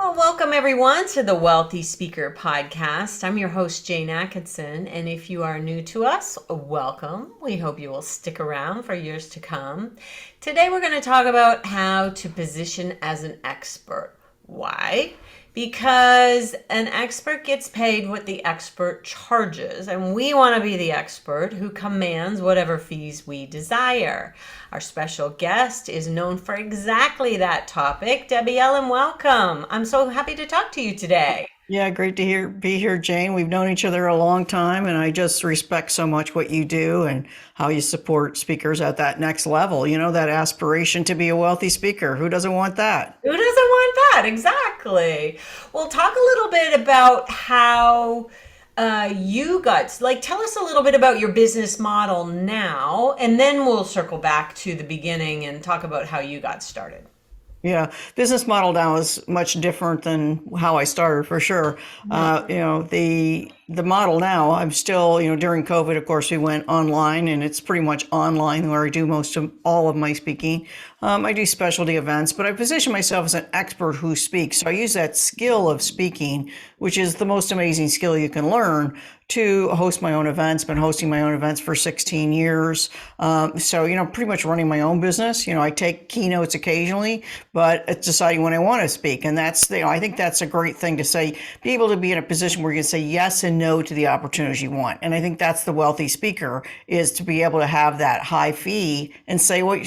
Well, welcome everyone to the Wealthy Speaker Podcast. I'm your host, Jane Atkinson, and if you are new to us, welcome. We hope you will stick around for years to come. Today, we're going to talk about how to position as an expert. Why? Because an expert gets paid what the expert charges, and we want to be the expert who commands whatever fees we desire. Our special guest is known for exactly that topic. Debbie Ellen, welcome. I'm so happy to talk to you today. Yeah, great to be here, Jane. We've known each other a long time, and I just respect so much what you do and how you support speakers at that next level. You know, that aspiration to be a wealthy speaker. Who doesn't want that? Who doesn't want that? Exactly. Well, talk a little bit about how you got, like, tell us a little bit about your business model now, and then we'll circle back to the beginning and talk about how you got started. Yeah, business model now is much different than how I started for sure. The model now, I'm still, during COVID, of course, we went online, and it's pretty much online where I do most of all of my speaking. I do specialty events, but I position myself as an expert who speaks. So I use that skill of speaking, which is the most amazing skill you can learn, to host my own events. Been hosting my own events for 16 years. Pretty much running my own business. I take keynotes occasionally, but it's deciding when I want to speak. And I think that's a great thing to say, be able to be in a position where you can say yes and no to the opportunities you want. And I think that's the wealthy speaker, is to be able to have that high fee and say where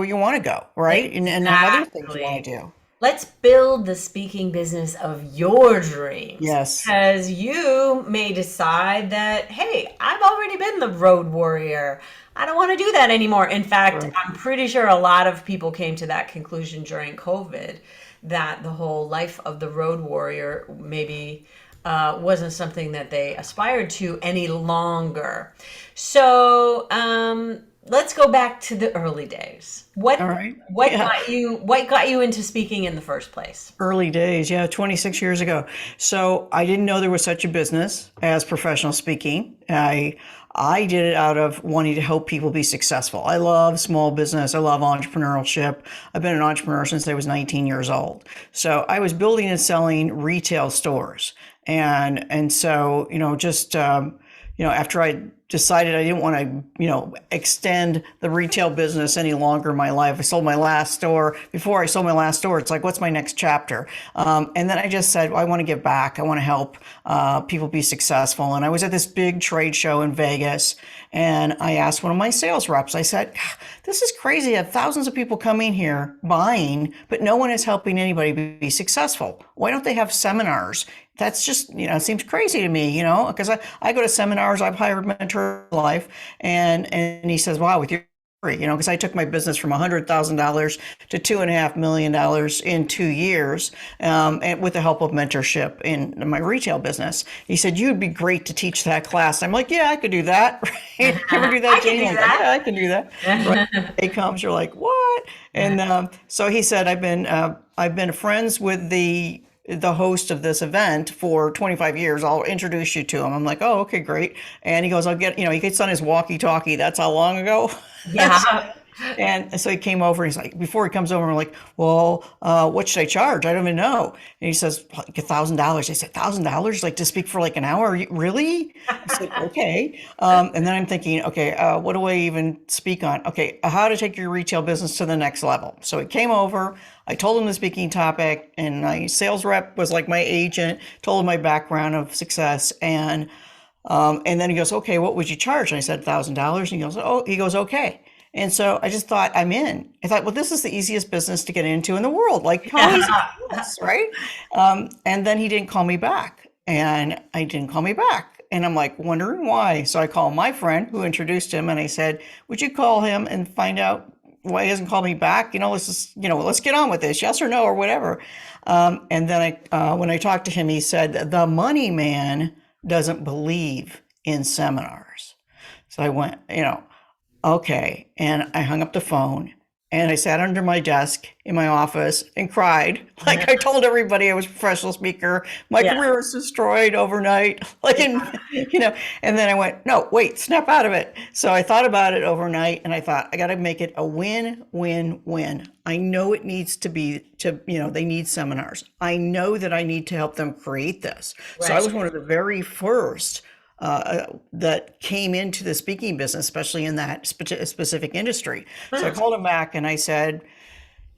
you want to go, right? And have other things you want Exactly. to do. Let's build the speaking business of your dreams, Yes. because you may decide that, hey, I've already been the road warrior. I don't want to do that anymore. In fact, Right. I'm pretty sure a lot of people came to that conclusion during COVID, that the whole life of the road warrior maybe wasn't something that they aspired to any longer. So let's go back to the early days. All What right. what Yeah. got you into speaking in the first place? Early days, yeah, 26 years ago. So I didn't know there was such a business as professional speaking. I did it out of wanting to help people be successful. I love small business. I love entrepreneurship. I've been an entrepreneur since I was 19 years old. So I was building and selling retail stores. After I decided I didn't want to, extend the retail business any longer in my life, I sold my last store. Before I sold my last store, it's like, what's my next chapter? And then I just said, well, I want to give back. I want to help people be successful. And I was at this big trade show in Vegas, and I asked one of my sales reps, I said, this is crazy. I have thousands of people coming here buying, but no one is helping anybody be successful. Why don't they have seminars? That's just, it seems crazy to me, because I go to seminars, I've hired mentors in life. And he says, wow, with your, because I took my business from $100,000 to $2.5 million in 2 years, and with the help of mentorship in my retail business. He said, you'd be great to teach that class. I'm like, yeah, I could do that. Right? You ever do I that, can Jane? do Like, yeah, that. I can do that. Right. Day comes, you're like, what? And so he said, I've been friends with the host of this event for 25 years. I'll introduce you to him. I'm like, oh, okay, great. And he goes, he gets on his walkie talkie. That's how long ago. Yeah. And so he came over. He's like, before he comes over, I'm like, well, what should I charge? I don't even know. And he says, like $1,000. I said, $1,000, like to speak for like an hour? Really? I said, okay. And then I'm thinking, okay, what do I even speak on? Okay, how to take your retail business to the next level. So he came over. I told him the speaking topic, and my sales rep was like my agent. Told him my background of success, and then he goes, okay, what would you charge? And I said, $1,000. And he goes, okay. And so I just thought, I'm in. I thought, well, this is the easiest business to get into in the world. Like, how easy is this, right? And then he didn't call me back, and I didn't call me back. And I'm like, wondering why. So I called my friend who introduced him, and I said, would you call him and find out why he hasn't called me back? Let's get on with this, yes or no, or whatever. And then when I talked to him, he said, the money man doesn't believe in seminars. So I went, okay. And I hung up the phone, and I sat under my desk in my office and cried. Like I told everybody I was a professional speaker. My Yeah. career was destroyed overnight. Like, and then I went, no, wait, snap out of it. So I thought about it overnight and I thought, I got to make it a win, win, win. I know it needs to be they need seminars. I know that I need to help them create this. So I Right. was one of the very first that came into the speaking business, especially in that specific industry. So I Huh. called him back and I said,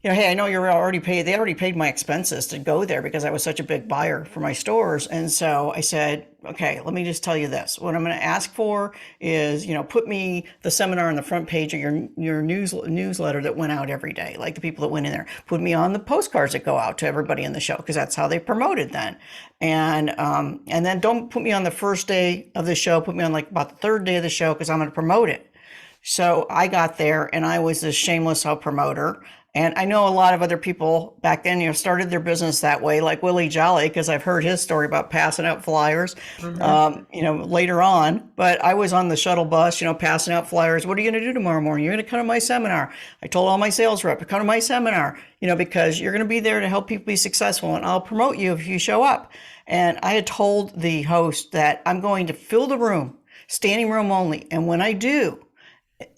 hey, I know you're already paid. They already paid my expenses to go there because I was such a big buyer for my stores. And so I said, okay, let me just tell you this. What I'm going to ask for is, put me the seminar on the front page of your newsletter that went out every day, like the people that went in there. Put me on the postcards that go out to everybody in the show because that's how they promoted then. And then don't put me on the first day of the show. Put me on like about the third day of the show because I'm going to promote it. So I got there and I was this shameless promoter. And I know a lot of other people back then, started their business that way, like Willie Jolly, because I've heard his story about passing out flyers, Hmm. later on. But I was on the shuttle bus, passing out flyers. What are you going to do tomorrow morning? You're going to come to my seminar. I told all my sales rep to come to my seminar, because you're going to be there to help people be successful, and I'll promote you if you show up. And I had told the host that I'm going to fill the room, standing room only. And when I do,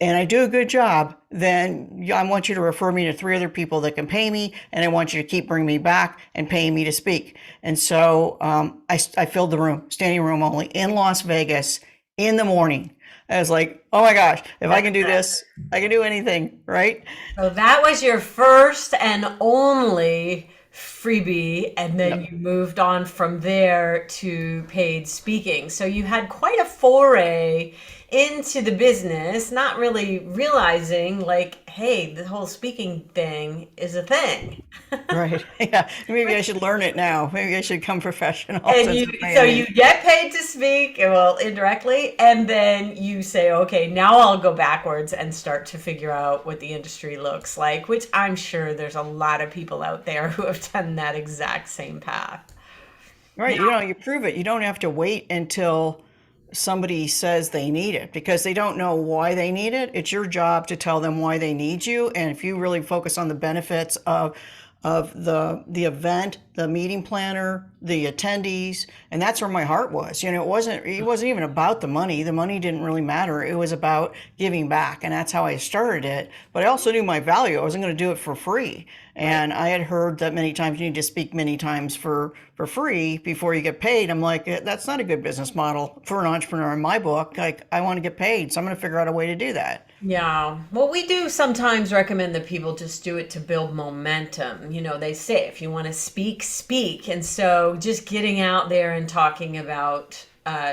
and I do a good job, then I want you to refer me to 3 other people that can pay me, and I want you to keep bringing me back and paying me to speak. And so I filled the room, standing room only, in Las Vegas in the morning. I was like, oh my gosh, if I can do this, I can do anything, right? So that was your first and only freebie, and then Yep. you moved on from there to paid speaking. So you had quite a foray into the business, not really realizing, like, hey, the whole speaking thing is a thing. Right. Yeah. Maybe I should learn it now. Maybe I should become professional And since you, they're so paying you me. get paid to speak, well, indirectly, and then you say, okay, now I'll go backwards and start to figure out what the industry looks like, which I'm sure there's a lot of people out there who have done that exact same path. Right. You prove it. You don't have to wait until somebody says they need it because they don't know why they need it. It's your job to tell them why they need you. And if you really focus on the benefits of the event, the meeting planner, the attendees, and that's where my heart was. It wasn't even about the money. The money didn't really matter. It was about giving back, and that's how I started it. But I also knew my value. I wasn't going to do it for free. Right. And I had heard that many times you need to speak many times for free before you get paid. I'm like, that's not a good business model for an entrepreneur in my book. Like, I want to get paid, so I'm going to figure out a way to do that. Yeah. Well, we do sometimes recommend that people just do it to build momentum. They say if you want to speak, speak. And so just getting out there and talking about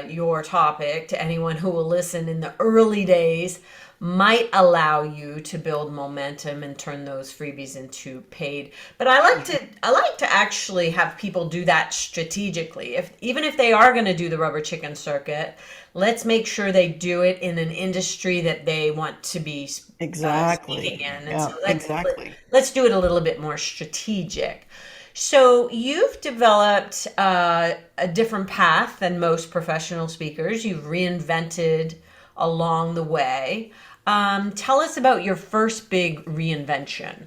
your topic to anyone who will listen in the early days might allow you to build momentum and turn those freebies into paid. But I like to actually have people do that strategically. If even if they are going to do the rubber chicken circuit, let's make sure they do it in an industry that they want to be speaking Exactly. in. And so Yeah, exactly. let's do it a little bit more strategic. So you've developed a different path than most professional speakers. You've reinvented along the way. Tell us about your first big reinvention.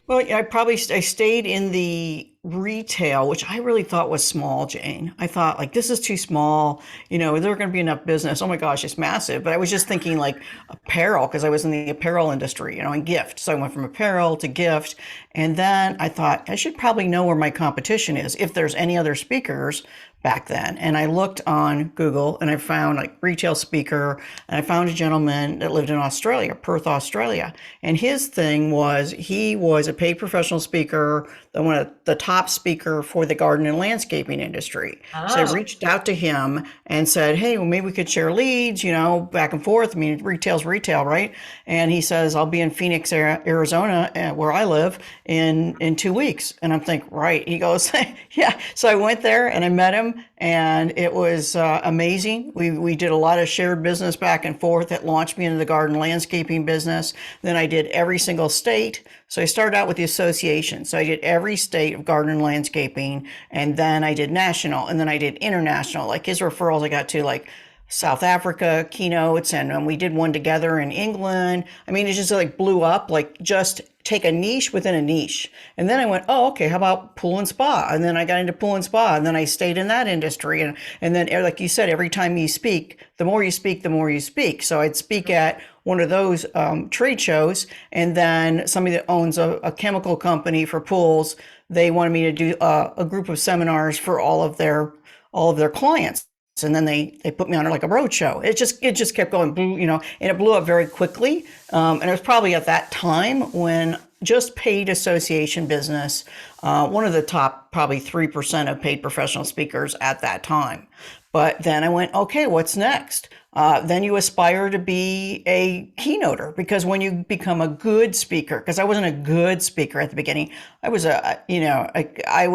Well, yeah, I stayed in the retail, which I really thought was small, Jane. I thought like this is too small. Is there going to be enough business? Oh my gosh, it's massive. But I was just thinking like apparel because I was in the apparel industry, and gift. So I went from apparel to gift, and then I thought I should probably know where my competition is if there's any other speakers back then. And I looked on Google and I found like retail speaker, and I found a gentleman that lived in Australia, Perth, Australia. And his thing was he was a paid professional speaker, one of the top speaker for the garden and landscaping industry. So I Oh, reached out to him and said, hey, well, maybe we could share leads, back and forth. I mean, retail's retail, right? And he says, I'll be in Phoenix, Arizona, where I live in 2 weeks. And I'm thinking, right. He goes, yeah. So I went there and I met him, and it was amazing. We did a lot of shared business back and forth that launched me into the garden landscaping business. Then I did every single state. So I started out with the association. So I did every state of garden and landscaping, and then I did national, and then I did international. Like his referrals, I got to like South Africa keynotes, and we did one together in England. I mean, it just like blew up, like just take a niche within a niche. And then I went, oh, okay, how about pool and spa? And then I got into pool and spa, and then I stayed in that industry. And then, like you said, every time you speak, the more you speak, the more you speak. So I'd speak at one of those trade shows, and then somebody that owns a chemical company for pools, they wanted me to do a group of seminars for all of their clients, and then they put me on like a road show. It just kept going, and it blew up very quickly. And it was probably at that time when just paid association business, one of the top probably 3% of paid professional speakers at that time. But then I went, okay, what's next? Then you aspire to be a keynoter, because when you become a good speaker, because I wasn't a good speaker at the beginning, I was I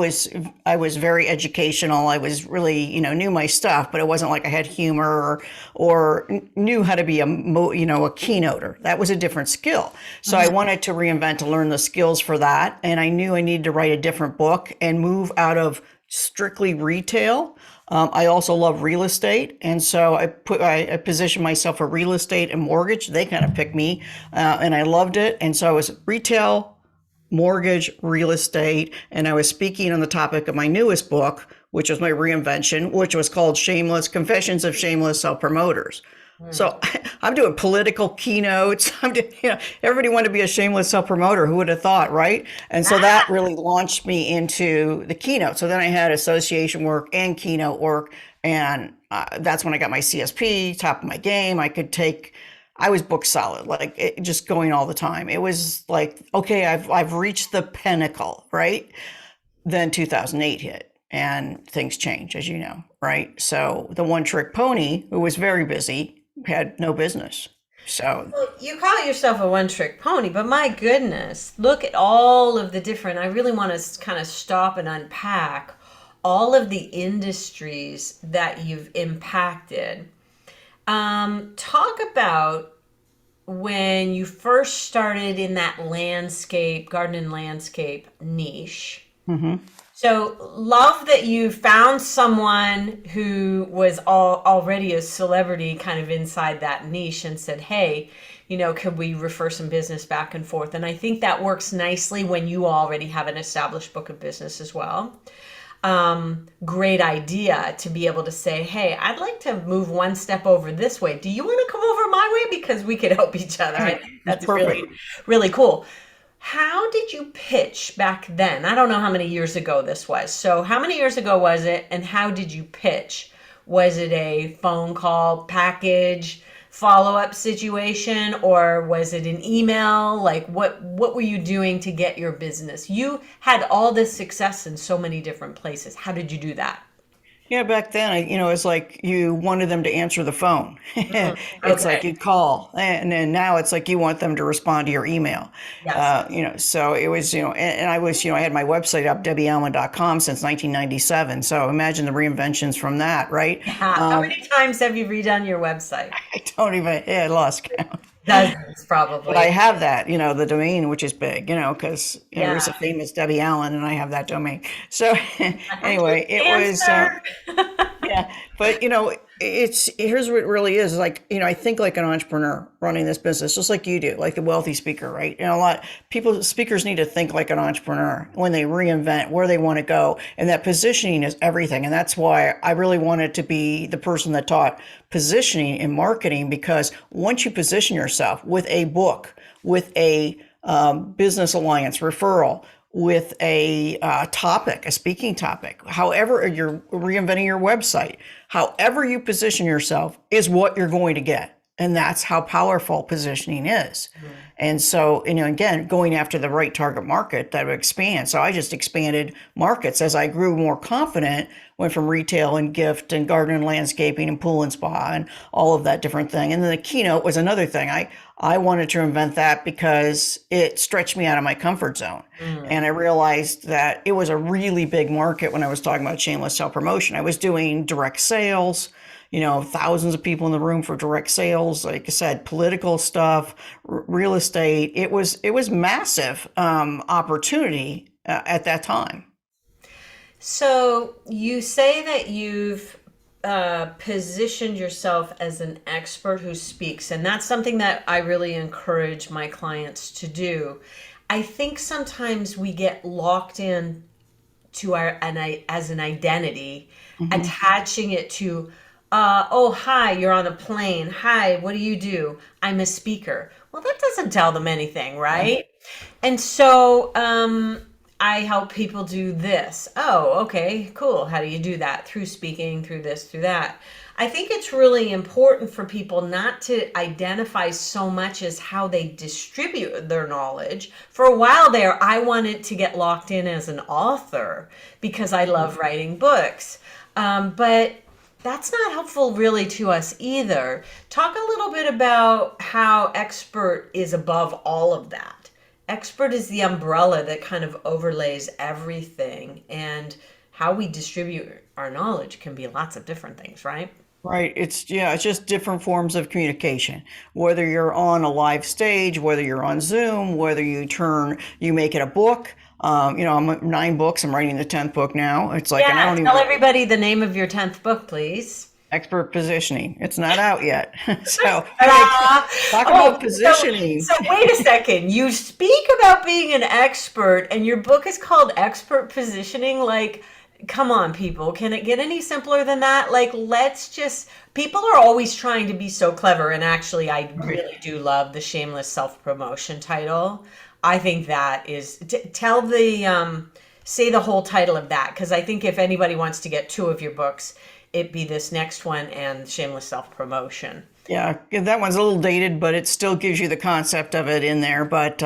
was very educational. I was really, knew my stuff, but it wasn't like I had humor or knew how to be a keynoter. That was a different skill. So I wanted to reinvent, to learn the skills for that. And I knew I needed to write a different book and move out of strictly retail. I also love real estate, and so I positioned myself for real estate and mortgage. They kind of picked me, and I loved it. And so I was retail, mortgage, real estate, and I was speaking on the topic of my newest book, which was my reinvention, which was called Shameless Confessions of Shameless Self-Promoters. So I'm doing political keynotes. I'm doing, everybody wanted to be a shameless self-promoter. Who would have thought, right? And so that really launched me into the keynote. So then I had association work and keynote work, and that's when I got my CSP, top of my game. I was booked solid, like just going all the time. It was like, okay, I've reached the pinnacle, right? Then 2008 hit, and things change, as you know, right? So the one trick pony, who was very busy, had no business. So Well, you call yourself a one trick pony, but my goodness, look at all of the different. I really want to kind of stop and unpack all of the industries that you've impacted. Talk about when you first started in that landscape, garden and landscape niche. So, love that you found someone who was already a celebrity kind of inside that niche and said, hey, could we refer some business back and forth? And I think that works nicely when you already have an established book of business as well. Great idea to be able to say, hey, I'd like to move one step over this way. Do you want to come over my way? Because we could help each other. I think that's perfect. really, really cool. How did you pitch back then? I don't know how many years ago this was. So how many years ago was it, and how did you pitch? Was it a phone call, package, follow-up situation, or was it an email? Like what were you doing to get your business? You had all this success in so many different places. How did you do that? Yeah, back then, it's like you wanted them to answer the phone. It's like Okay. you'd call, and then now it's like you want them to respond to your email. Yes. So it was, and I was, I had my website up, debbieallen.com, since 1997. So imagine the reinventions from that, right? How many times have you redone your website? I don't even, yeah, I lost count. Dozens, But I probably. have that, the domain, which is big, because Yeah. there's a famous Debbie Allen, and I have that domain. So anyway, it was. Answer. Yeah, but here's what it really is. Like, I think like an entrepreneur running this business, just like you do, like the wealthy speaker, right? A lot people, speakers need to think like an entrepreneur when they reinvent where they want to go. And that positioning is everything. And that's why I really wanted to be the person that taught positioning and marketing, because once you position yourself with a book, with a business alliance referral, with a topic, a speaking topic, however you're reinventing your website, however you position yourself is what you're going to get. And that's how powerful positioning is. And so, again, going after the right target market that would expand. So I just expanded markets as I grew more confident, went from retail and gift and garden and landscaping and pool and spa and all of that different thing. And then the keynote was another thing. I wanted to invent that because it stretched me out of my comfort zone. And I realized that it was a really big market when I was talking about shameless self-promotion. I was doing direct sales, thousands of people in the room for direct sales. Like I said, political stuff, real estate. It was massive opportunity at that time. So you say that you've positioned yourself as an expert who speaks, and that's something that I really encourage my clients to do. I think sometimes we get locked in to as an identity, Hmm. attaching it to, oh, hi, you're on a plane. Hi, what do you do? I'm a speaker. Well, that doesn't tell them anything, Yeah. right? And so I help people do this. Oh, okay, cool. How do you do that? Through speaking, through this, through that. I think it's really important for people not to identify so much as how they distribute their knowledge. For a while there, I wanted to get locked in as an author because I love writing books. But that's not helpful really to us either. Talk a little bit about how expert is above all of that. Expert is the umbrella that kind of overlays everything, and how we distribute our knowledge can be lots of different things, right? Right. It's just different forms of communication. Whether you're on a live stage, whether you're on Zoom, whether you make it a book. I'm at 9 books. I'm writing the 10th book now. It's like, and I Yeah, don't even tell everybody the name of your 10th book, please. expert positioning. It's not out yet. So anyway, Ta-da! talk Oh, about so positioning. so wait a second. You speak about being an expert, and your book is called Expert Positioning. Like, come on, people. Can it get any simpler than that? Like, let's just. People are always trying to be so clever, and actually, I Right. really do love the shameless self-promotion title. I think that is. Tell the say the whole title of that, because I think if anybody wants to get two of your books, it be this next one and shameless self-promotion. Yeah, that one's a little dated, but it still gives you the concept of it in there. But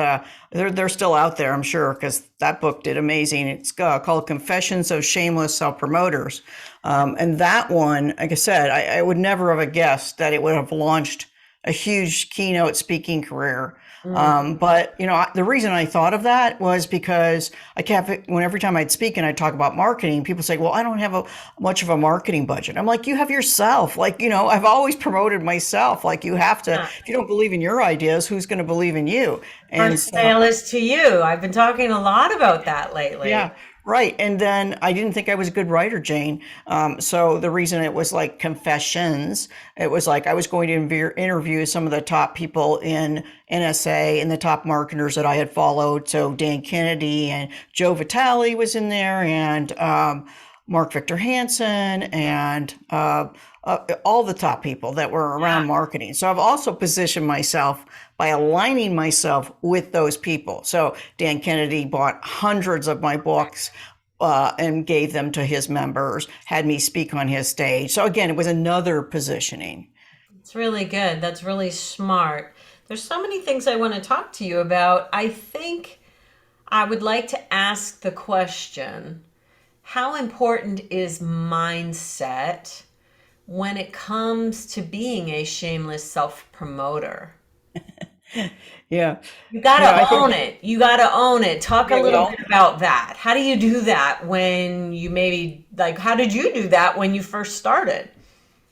they're still out there, I'm sure, because that book did amazing. It's called Confessions of Shameless Self Promoters, and that one, like I said, I would never have guessed that it would have launched a huge keynote speaking career. Mm. But the reason I thought of that was because I kept when every time I'd speak and I'd talk about marketing, people say, "Well, I don't have much of a marketing budget." I'm like, "You have yourself. Like, I've always promoted myself. Like, you have to. Yeah. If you don't believe in your ideas, who's going to believe in you?" And First so, sale is to you. I've been talking a lot about that lately. yeah, right. And then I didn't think I was a good writer, Jane. So the reason it was like confessions, it was like I was going to interview some of the top people in NSA and the top marketers that I had followed. So Dan Kennedy and Joe Vitale was in there, and Mark Victor Hansen, and all the top people that were around marketing. So I've also positioned myself by aligning myself with those people. So Dan Kennedy bought hundreds of my books and gave them to his members, had me speak on his stage. So again, it was another positioning. It's really good. That's really smart. There's so many things I want to talk to you about. I think I would like to ask the question, how important is mindset when it comes to being a shameless self promoter? Yeah. You Yeah, I gotta think, own it. You gotta own it. Talk a yeah, little well, bit about that. How do you do that when you maybe, like, how did you do that when you first started?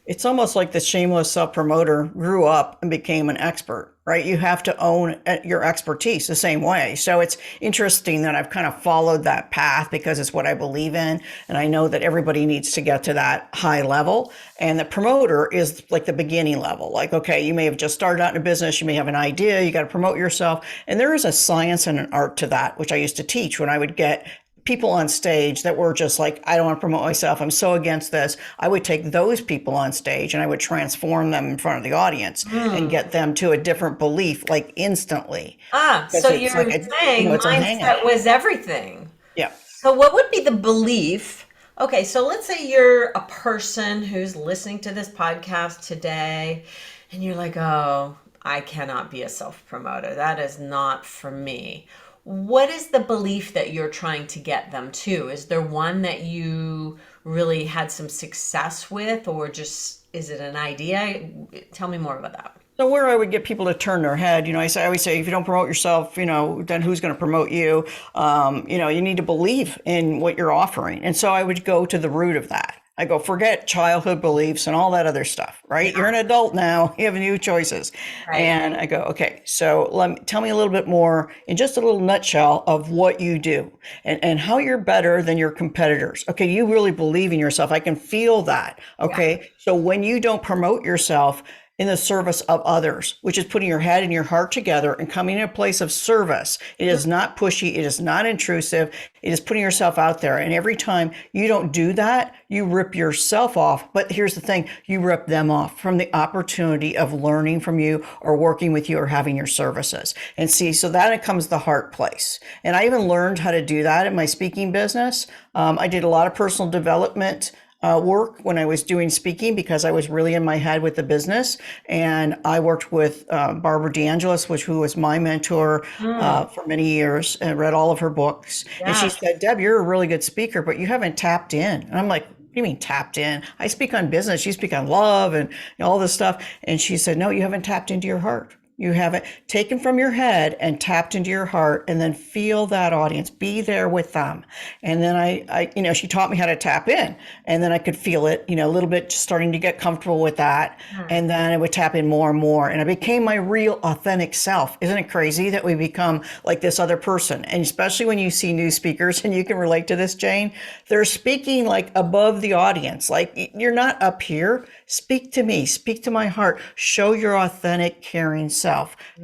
it's almost like the shameless self promoter grew up and became an expert, right? You have to own your expertise the same way. So it's interesting that I've kind of followed that path because it's what I believe in. And I know that everybody needs to get to that high level. And the promoter is like the beginning level. Like, okay, you may have just started out in a business, you may have an idea, you got to promote yourself. And there is a science and an art to that, which I used to teach when I would get people on stage that were just like, I don't want to promote myself. I'm so against this. I would take those people on stage and I would transform them in front of the audience and Hmm. get them to a different belief like instantly. Ah, so Because it's you're like saying it's a hang up. mindset was everything. Yeah. So, what would be the belief? Okay, so let's say you're a person who's listening to this podcast today and you're like, oh, I cannot be a self promoter. That is not for me. What is the belief that you're trying to get them to? Is there one that you really had some success with, or just is it an idea? Tell me more about that. So where I would get people to turn their head, I always say, if you don't promote yourself, then who's going to promote you? You need to believe in what you're offering. And so I would go to the root of that. I go, forget childhood beliefs and all that other stuff, right? You're Yeah. an adult now. You have new choices. Right. And I go, okay, so tell me a little bit more in just a little nutshell of what you do and how you're better than your competitors. Okay, you really believe in yourself. I can feel that. Yeah. Okay, so when you don't promote yourself in the service of others, which is putting your head and your heart together and coming in a place of service. It is not pushy. It is not intrusive. It is putting yourself out there. And every time you don't do that, you rip yourself off. But here's the thing, you rip them off from the opportunity of learning from you or working with you or having your services. And see, so that it comes the heart place. And I even learned how to do that in my speaking business. I did a lot of personal development work when I was doing speaking because I was really in my head with the business. And I worked with Barbara DeAngelis, who was my mentor Mm, for many years, and read all of her books. And she yes. said, Deb, you're a really good speaker, but you haven't tapped in. And I'm like, what do you mean tapped in? I speak on business. You speak on love and all this stuff. And she said, no, you haven't tapped into your heart. You haven't taken from your head and tapped into your heart and then feel that audience, be there with them. And then she taught me how to tap in and then I could feel it, a little bit just starting to get comfortable with that. Hmm. And then I would tap in more and more and I became my real authentic self. Isn't it crazy that we become like this other person? And especially when you see new speakers and you can relate to this, Jane, they're speaking like above the audience. Like you're not up here. Speak to me, speak to my heart, show your authentic, caring self.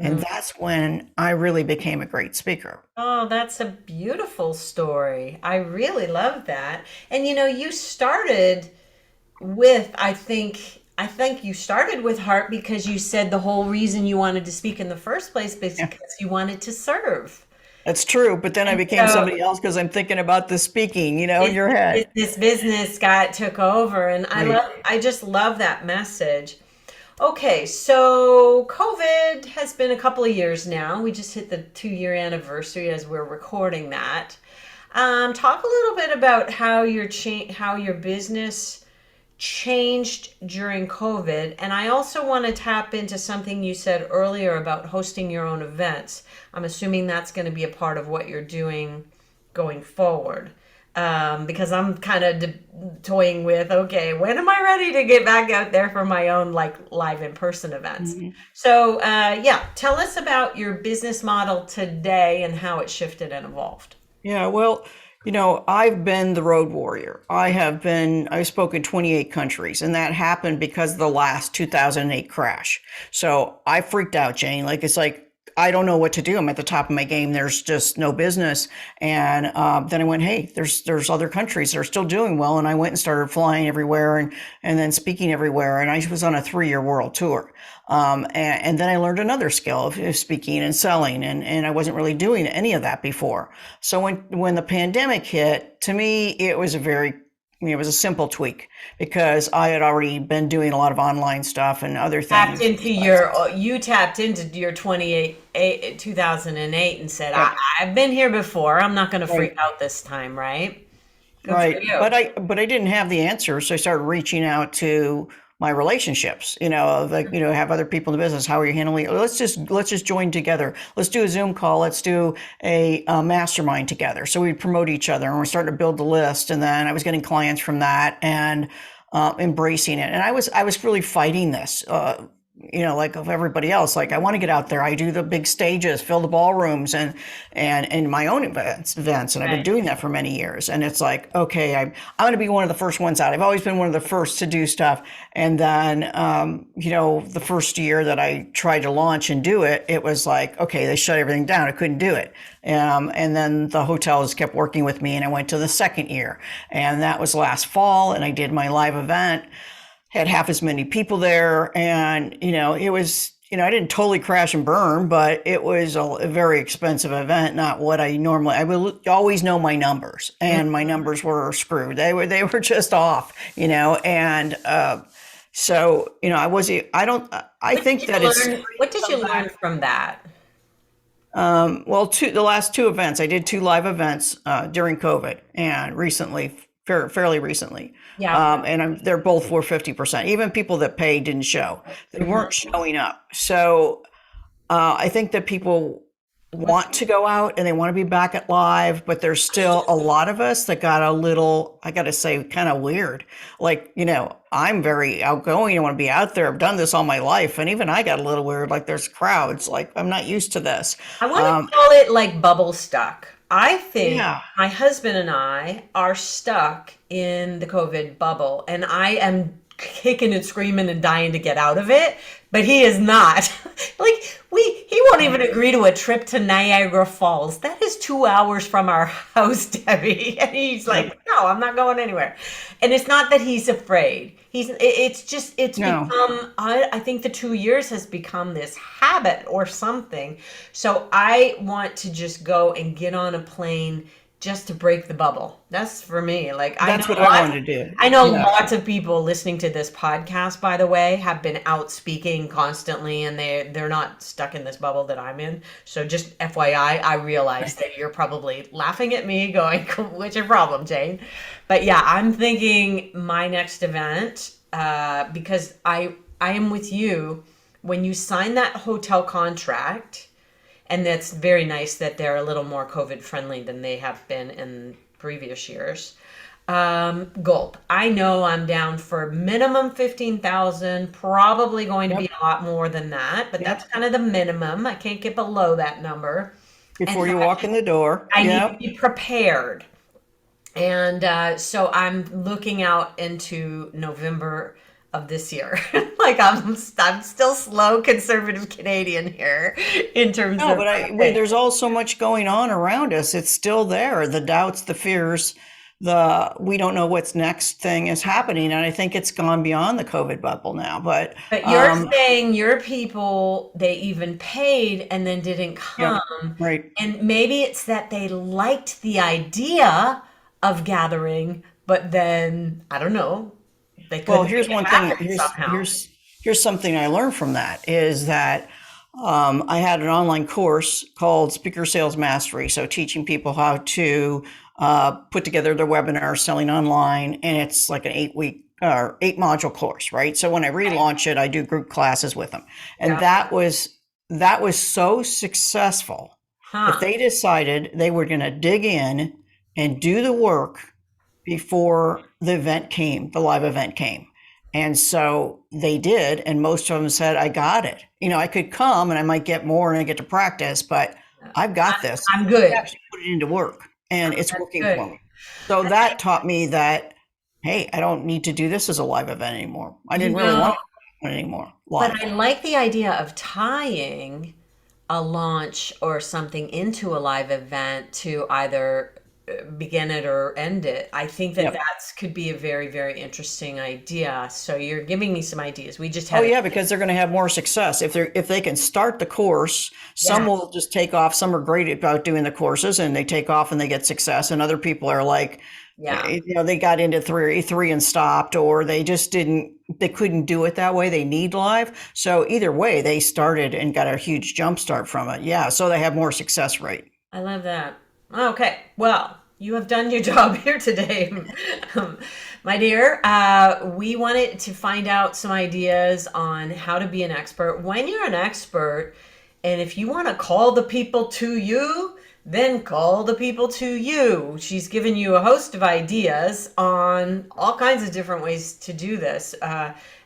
And Mm. that's when I really became a great speaker. Oh, that's a beautiful story. I really love that. And you started with, I think you started with heart because you said the whole reason you wanted to speak in the first place was Yeah, because you wanted to serve. that's true. But then I And became so somebody else because I'm thinking about the speaking, in it, your head. this business got took over, and Right. I just love that message. Okay, so COVID has been a couple of years now. We just hit the 2 year anniversary as we're recording that. Talk a little bit about how your business changed during COVID. And I also want to tap into something you said earlier about hosting your own events. I'm assuming that's going to be a part of what you're doing going forward. Because I'm kind of toying with, okay, when am I ready to get back out there for my own like live in person events? Mhm. So, yeah, tell us about your business model today and how it shifted and evolved. Yeah, well, I've been the road warrior. I've spoken 28 countries, and that happened because of the last 2008 crash. So I freaked out, Jane. Like, it's like, I don't know what to do. I'm at the top of my game. There's just no business. And then I went, hey, there's other countries that are still doing well. And I went and started flying everywhere and then speaking everywhere. And I was on a 3 year world tour. And then I learned another skill of speaking and selling, and I wasn't really doing any of that before. So when the pandemic hit, to me, it was a simple tweak because I had already been doing a lot of online stuff and other Tapped things into besides your, that. you tapped into your 2008 and said, Yep. I've been here before. I'm not going to freak Right. out this time, right? Good for Right. you. But I didn't have the answers. So I started reaching out to my relationships, of like, have other people in the business. How are you handling it? Let's just join together. Let's do a Zoom call. Let's do a mastermind together. So we promote each other and we're starting to build the list. And then I was getting clients from that and embracing it. And I was really fighting this. Like of everybody else, like I want to get out there. I do the big stages, fill the ballrooms, and my own events, and I've been Right. doing that for many years. And it's like, okay, I'm going to be one of the first ones out. I've always been one of the first to do stuff. And then, the first year that I tried to launch and do it, it was like, okay, they shut everything down. I couldn't do it. And then the hotels kept working with me, and I went to the second year, and that was last fall, and I did my live event, had half as many people there, and it was, I didn't totally crash and burn, but it was a very expensive event, not what I will always know my numbers, and my numbers were screwed. They were just off, and so I was I don't I What did think you that it's learn? What did you learn from that? well, the last two events, I did two live events during COVID and recently, fairly recently. Yeah. They're both were 50%. Even people that paid didn't show. They Mhm. weren't showing up. So I think that people What's want to go out and they want to be back at live, but there's still a lot of us that got a little, I got to say, kind of weird. Like, I'm very outgoing. I want to be out there. I've done this all my life. And even I got a little weird. Like, there's crowds. Like, I'm not used to this. I want to Um, call it like bubble stuck. I think yeah. my husband and I are stuck in the COVID bubble, and I am kicking and screaming and dying to get out of it, but he is not. Like he won't even agree to a trip to Niagara Falls. That is 2 hours from our house, Debbie. And he's like, Yep. no, I'm not going anywhere. And it's not that he's afraid. It's just, it's No. become, I think the 2 years has become this habit or something. So I want to just go and get on a plane just to break the bubble. That's for me. Like That's what I wanted to do. I know Yeah. lots of people listening to this podcast, by the way, have been out speaking constantly, and they're not stuck in this bubble that I'm in. So just FYI, I realize that you're probably laughing at me going, what's your problem, Jane? But yeah, I'm thinking my next event, because I am with you. When you sign that hotel contract, and that's very nice that they're a little more COVID friendly than they have been in previous years. Gulp. I know I'm down for minimum 15,000, probably going to be Yep. a lot more than that, but that's Yep. kind of the minimum. I can't get below that number. And Before so you walk in the door. I need to Yep. be prepared. And so I'm looking out into November of this year. Like I'm still slow conservative Canadian here in terms No, of but things. there's all so much going on around us. It's still there. The doubts, the fears, we don't know what's next thing is happening. And I think it's gone beyond the COVID bubble now. But But you're saying your people, they even paid and then didn't yep, come. right. And maybe it's that they liked the idea of gathering, but then, I don't know, they Well, couldn't make here's it one thing. happen somehow. Here's something I learned from that is that I had an online course called Speaker Sales Mastery. So teaching people how to put together their webinar selling online, and it's like an 8 week or 8 module course, right? So when I relaunch it, I do group classes with them, and Yeah. that was so successful that Huh. they decided they were going to dig in and do the work before the live event came. And so they did, and most of them said, I got it. I could come and I might get more and I get to practice, but I've got this. I'm I good. actually put it into work and it's That's working good. for me. So that taught me that, hey, I don't need to do this as a live event anymore. I You didn't really want know, to do it anymore but live. I like the idea of tying a launch or something into a live event to either begin it or end it. I think that Yep. that's could be a very, very interesting idea. So you're giving me some ideas. We just Oh had a yeah, because they're going to have more success if they can start the course. Some yeah, will just take off. Some are great about doing the courses and they take off and they get success, and other people are like, yeah. they got into three and stopped, or they just didn't. They couldn't do it that way. They need live. So either way, they started and got a huge jump start from it. Yeah, so they have more success rate. I love that. Okay, well, you have done your job here today, my dear. We wanted to find out some ideas on how to be an expert. When you're an expert, and if you want to call the people to you, then call the people to you. She's given you a host of ideas on all kinds of different ways to do this.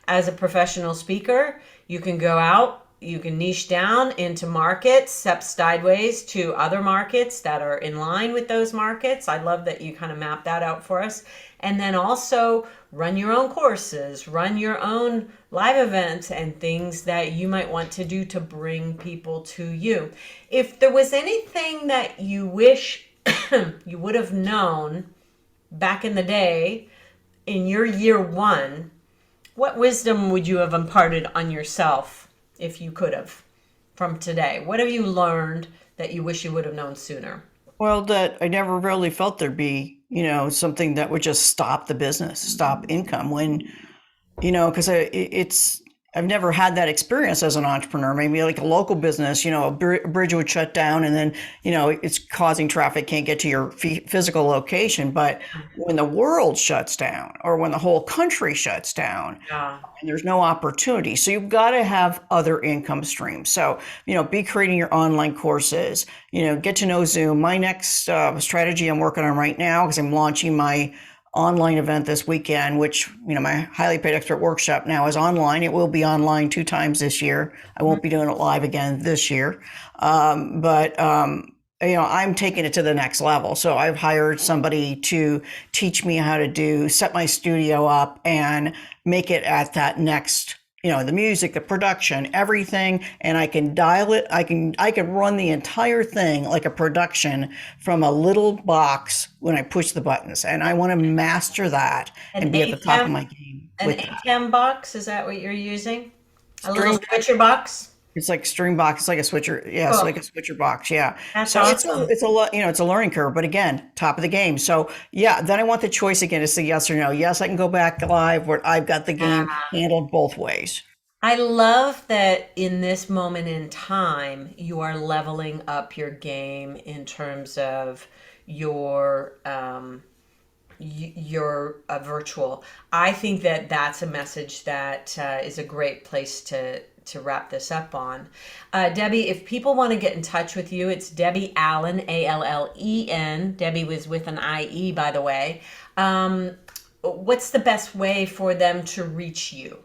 As a professional speaker, you can go out, you can niche down into markets, step sideways to other markets that are in line with those markets. I love that you kind of map that out for us. And then also run your own courses, run your own live events and things that you might want to do to bring people to you. If there was anything that you wish you would have known back in the day in your year one, what wisdom would you have imparted on yourself if you could have from today? What have you learned that you wish you would have known sooner? Well, that I never really felt there'd be, something that would just stop the business, stop income when, because it's I've never had that experience as an entrepreneur. Maybe like a local business, a bridge would shut down and then, it's causing traffic, can't get to your physical location. But when the world shuts down or when the whole country shuts down, Yeah. and there's no opportunity. So you've got to have other income streams. So, be creating your online courses, get to know Zoom. My next strategy I'm working on right now, because I'm launching my online event this weekend, which, my highly paid expert workshop now is online. It will be online 2 times this year. I won't be doing it live again this year. I'm taking it to the next level. So I've hired somebody to teach me how to set my studio up and make it at that next, the music, the production, everything. And I can dial it. I can run the entire thing like a production from a little box when I push the buttons. And I want to master that An and be at the top of ATEM, my game an with that. ATEM box, is that what you're using? A little Stream switcher box? It's like stream box. It's like a switcher. Yeah, it's Cool. like a switcher box. Yeah. That's So awesome. it's a learning curve, but again, top of the game. So yeah, then I want the choice again to say yes or no. Yes, I can go back live where I've got the game handled both ways. I love that in this moment in time, you are leveling up your game in terms of your your virtual. I think that that's a message that is a great place to wrap this up on. Debbie, if people want to get in touch with you, it's Debbie Allen, Allen. Debbie was with an IE, by the way. What's the best way for them to reach you?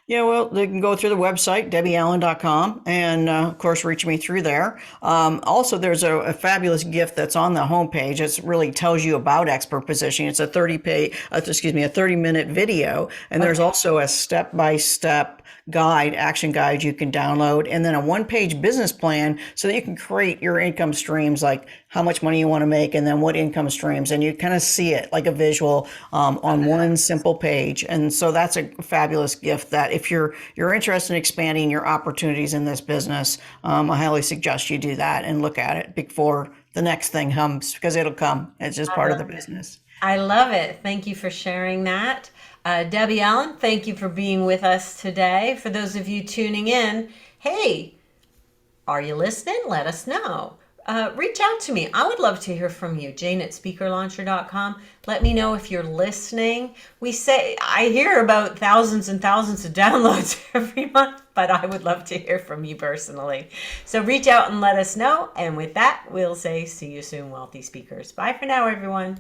Yeah, well, they can go through the website, debbieallen.com, and of course, reach me through there. Also, there's a fabulous gift that's on the homepage. It really tells you about expert positioning. It's a 30-minute video, and there's also a step-by-step action guide you can download, and then a one-page business plan so that you can create your income streams, like how much money you want to make, and then what income streams, and you kind of see it like a visual on one simple page. And so that's a fabulous gift that if you're interested in expanding your opportunities in this business, I highly suggest you do that and look at it before the next thing comes, because it'll come. It's just part of the business. I love it. Thank you for sharing that. Debbie Allen, thank you for being with us today. For those of you tuning in, hey, are you listening? Let us know. Reach out to me. I would love to hear from you. Jane at speakerlauncher.com. Let me know if you're listening. I hear about thousands and thousands of downloads every month, but I would love to hear from you personally. So reach out and let us know. And with that, we'll say see you soon, wealthy speakers. Bye for now, everyone.